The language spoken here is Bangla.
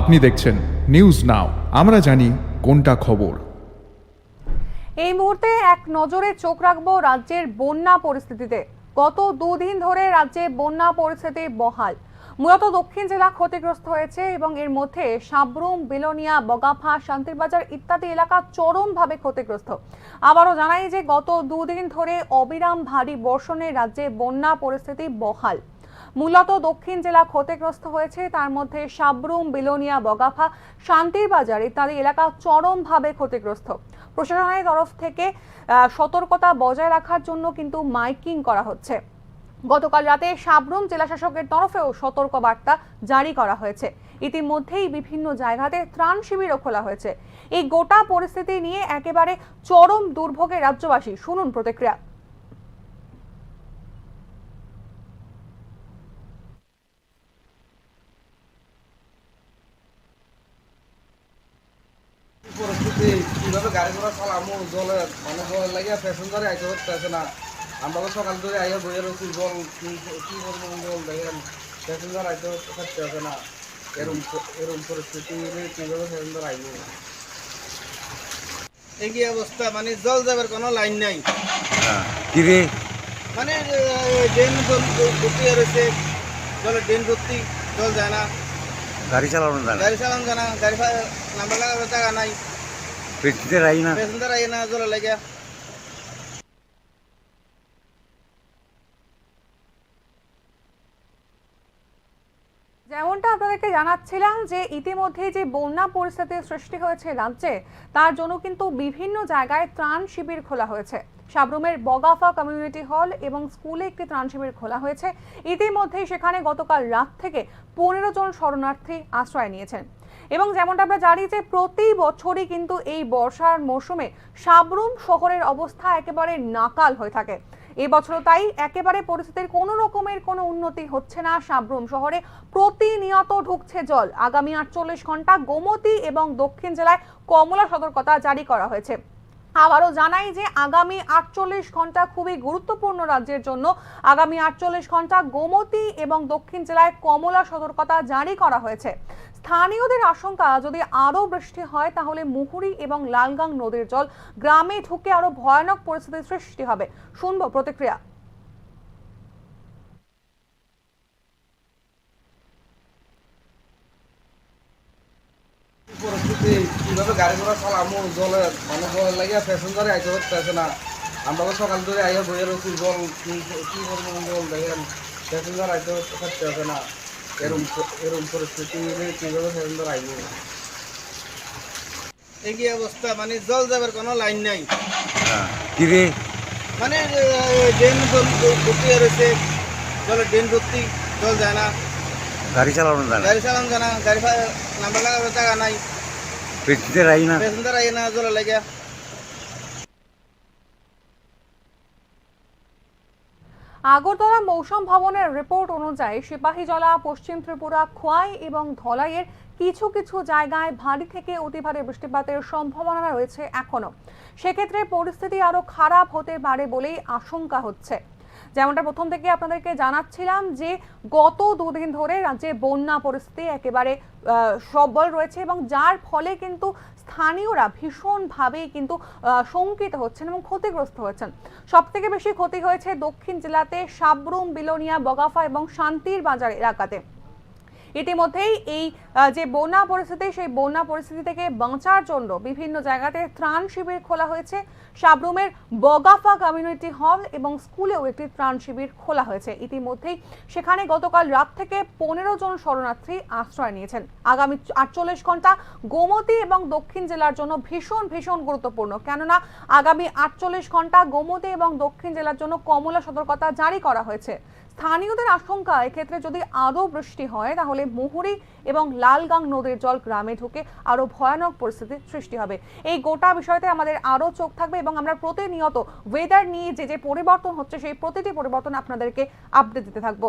আপনি দেখছেন নিউজ নাও, আমরা জানি কোনটা খবর। এই মুহূর্তে এক নজরে চোখ রাখবো রাজ্যের বন্যা পরিস্থিতিতে। গত দুদিন ধরে রাজ্যে বন্যা পরিস্থিতি বহাল। মূলত দক্ষিণ জেলা ক্ষতিগ্রস্ত হয়েছে এবং এর মধ্যে সাবরুম, বিলোনিয়া, বগাফা, শান্তিরবাজার ইত্যাদি এলাকা চরমভাবে ক্ষতিগ্রস্ত। আবারও জানাই যে গত দুদিন ধরে অবিরাম ভারী বর্ষণে রাজ্যে বন্যা পরিস্থিতি বহাল। মূলত দক্ষিণ জেলা ক্ষতিগ্রস্ত হয়েছে, তার মধ্যে সাবরুম, বিলোনিয়া, বগাফা, শান্তিরবাজার ইত্যাদি এলাকা চরমভাবে ক্ষতিগ্রস্ত। প্রশাসনের তরফ থেকে সতর্কতা বজায় রাখার জন্য কিন্তু মাইকিং করা হচ্ছে। গতকাল রাতে সাবরুম জেলাশাসকের তরফেও সতর্ক বার্তা জারি করা হয়েছে। ইতিমধ্যেই বিভিন্ন জায়গাতে ত্রাণ শিবিরও খোলা হয়েছে। এই গোটা পরিস্থিতি নিয়ে একেবারে চরম দুর্ভোগে রাজ্যবাসী। শুনুন প্রতিক্রিয়া। পরিস্থিতি কিভাবে গাড়ি ঘোড়া চালামো, জলে মানে জলের লাগিয়া প্যাসেঞ্জারে আইতে হচ্ছে না। আমরা তো সকাল ধরে আইয়া বইয়ে রয়েছি, জল কি করবো, জল দেখেন প্যাসেঞ্জার আইতে হচ্ছে না। এরকম পরিস্থিতি কিভাবে প্যাসেঞ্জার আইব, একই অবস্থা। মানে জল যাবার কোনো লাইন নাই। কিরে মানে ড্রেন ভর্তি রয়েছে, জলের ড্রেন ভর্তি, জল যায় না, গাড়ি চালানো জানা গাড়ি চালানো যায় না, গাড়ি নাম্বার লাগাবার জায়গা নাই, পেটিতে রাই না প্যাসেঞ্জার আই না জলে লাগিয়া। যেমনটা আপনাদেরকে জানাচ্ছিলাম যে ইতিমধ্যে যে বন্যা পরিস্থিতির সৃষ্টি হয়েছে রাজ্যে, তার জন্য কিন্তু বিভিন্ন জায়গায় ত্রাণ শিবির খোলা হয়েছে। সাবরুমের বগাফা কমিউনিটি হল এবং স্কুলে একটি ত্রাণ শিবির খোলা হয়েছে। ইতিমধ্যেই সেখানে গতকাল রাত থেকে 15 জন শরণার্থী আশ্রয় নিয়েছেন। এবং যেমনটা আমরা জানি যে প্রতি বছরই কিন্তু এই বর্ষার মৌসুমে সাবরুম শহরের অবস্থা একেবারে নাকাল হয়ে থাকে। এবছরও তাই একেবারে পরিস্থিতির কোনো রকমের কোনো উন্নতি হচ্ছে না। সাবরুম শহরে প্রতিনিয়ত ঢুকছে জল। আগামী 48 ঘন্টা গোমতী এবং দক্ষিণ জেলায় কমলা সতর্কতা জারি করা হয়েছে। আবারও জানাই যে আগামী 48 ঘন্টা খুবই গুরুত্বপূর্ণ রাজ্যের জন্য। আগামী 48 ঘন্টা গোমতী এবং দক্ষিণ জেলায় কমলা সতর্কতা জারি করা হয়েছে। স্থানীয়দের আশঙ্কা, যদি আরও বৃষ্টি হয় তাহলে মুহুরী এবং লালগাং নদীর জল গ্রামে ঢুকে আরো ভয়ানক পরিস্থিতির সৃষ্টি হবে। শুনবো প্রতিক্রিয়া। পরিস্থিতি কিভাবে গাড়ি ঘোড়া চালামো, জলে মানে জলের লাগিয়া প্যাসেঞ্জারে আইতে হচ্ছে না। আমরা তো সকাল ধরে আইয়া বইয়ে রয়েছি, জল কি করবো, জল দেখেন প্যাসেঞ্জার আইতে হচ্ছে না। এরকম পরিস্থিতি কিভাবে প্যাসেঞ্জার আইব, একই অবস্থা। মানে জল যাবার কোনো লাইন নাই। কিরে মানে ড্রেন ভর্তি রয়েছে, জলের ড্রেন ভর্তি, জল যায় না, গাড়ি চালানো জানা গাড়ি চালানো যায় না, গাড়ি নাম্বার লাগাবার জায়গা নাই, পেটিতে রাই না প্যাসেঞ্জার আই না জলে লাগিয়া। আগরতলা মৌসুম ভবনের রিপোর্ট অনুযায়ী সিপাহীজলা, পশ্চিম ত্রিপুরা, খোয়াই এবং ধলাইয়ের কিছু কিছু জায়গায় ভারী থেকে অতি ভারী বৃষ্টিপাতের সম্ভাবনা রয়েছে এখনো। সেক্ষেত্রে পরিস্থিতি আরো খারাপ হতে পারে বলেই আশঙ্কা হচ্ছে। যেমনটা প্রথম থেকে আপনাদেরকে জানাচ্ছিলাম যে গত দুদিন ধরে রাজ্যে বন্যা পরিস্থিতি একেবারে সবল রয়েছে এবং যার ফলে কিন্তু স্থানীয়রা ভীষণভাবে কিন্তু শঙ্কিত হচ্ছেন এবং ক্ষতিগ্রস্ত হচ্ছেন। সব থেকে বেশি ক্ষতি হয়েছে দক্ষিণ জেলাতে সাবরুম, বিলোনিয়া, বগাফা এবং শান্তির বাজার এলাকাতে। ইতিমধ্যেই এই যে বন্যা পরিস্থিতি, সেই বন্যা পরিস্থিতি থেকে বাঁচার জন্য বিভিন্ন জায়গাতে ত্রাণ শিবির খোলা হয়েছে। সাবরুমের বগাফা কমিউনিটি হল এবং স্কুলেও একটি ত্রাণ শিবির খোলা হয়েছে। ইতিমধ্যেই সেখানে গতকাল রাত থেকে 15 জন শরণার্থী আশ্রয় নিয়েছেন। আগামী 48 ঘন্টা গোমতী এবং দক্ষিণ জেলার জন্য ভীষণ ভীষণ গুরুত্বপূর্ণ, কেননা আগামী 48 ঘন্টা গোমতী এবং দক্ষিণ জেলার জন্য কমলা সতর্কতা জারি করা হয়েছে। স্থানীয়দের আশঙ্কা, এক্ষেত্রে যদি আরও বৃষ্টি হয় তাহলে মুহুরী এবং লালগাং নদীর জল গ্রামে ঢুকে আরো ভয়ানক পরিস্থিতির সৃষ্টি হবে। এই গোটা বিষয়তে আমাদের আরো চোখ থাকবে এবং আমরা প্রতিনিয়ত ওয়েদার নিয়ে যে পরিবর্তন হচ্ছে সেই প্রতিটি পরিবর্তন আপনাদেরকে আপডেট দিতে থাকবো।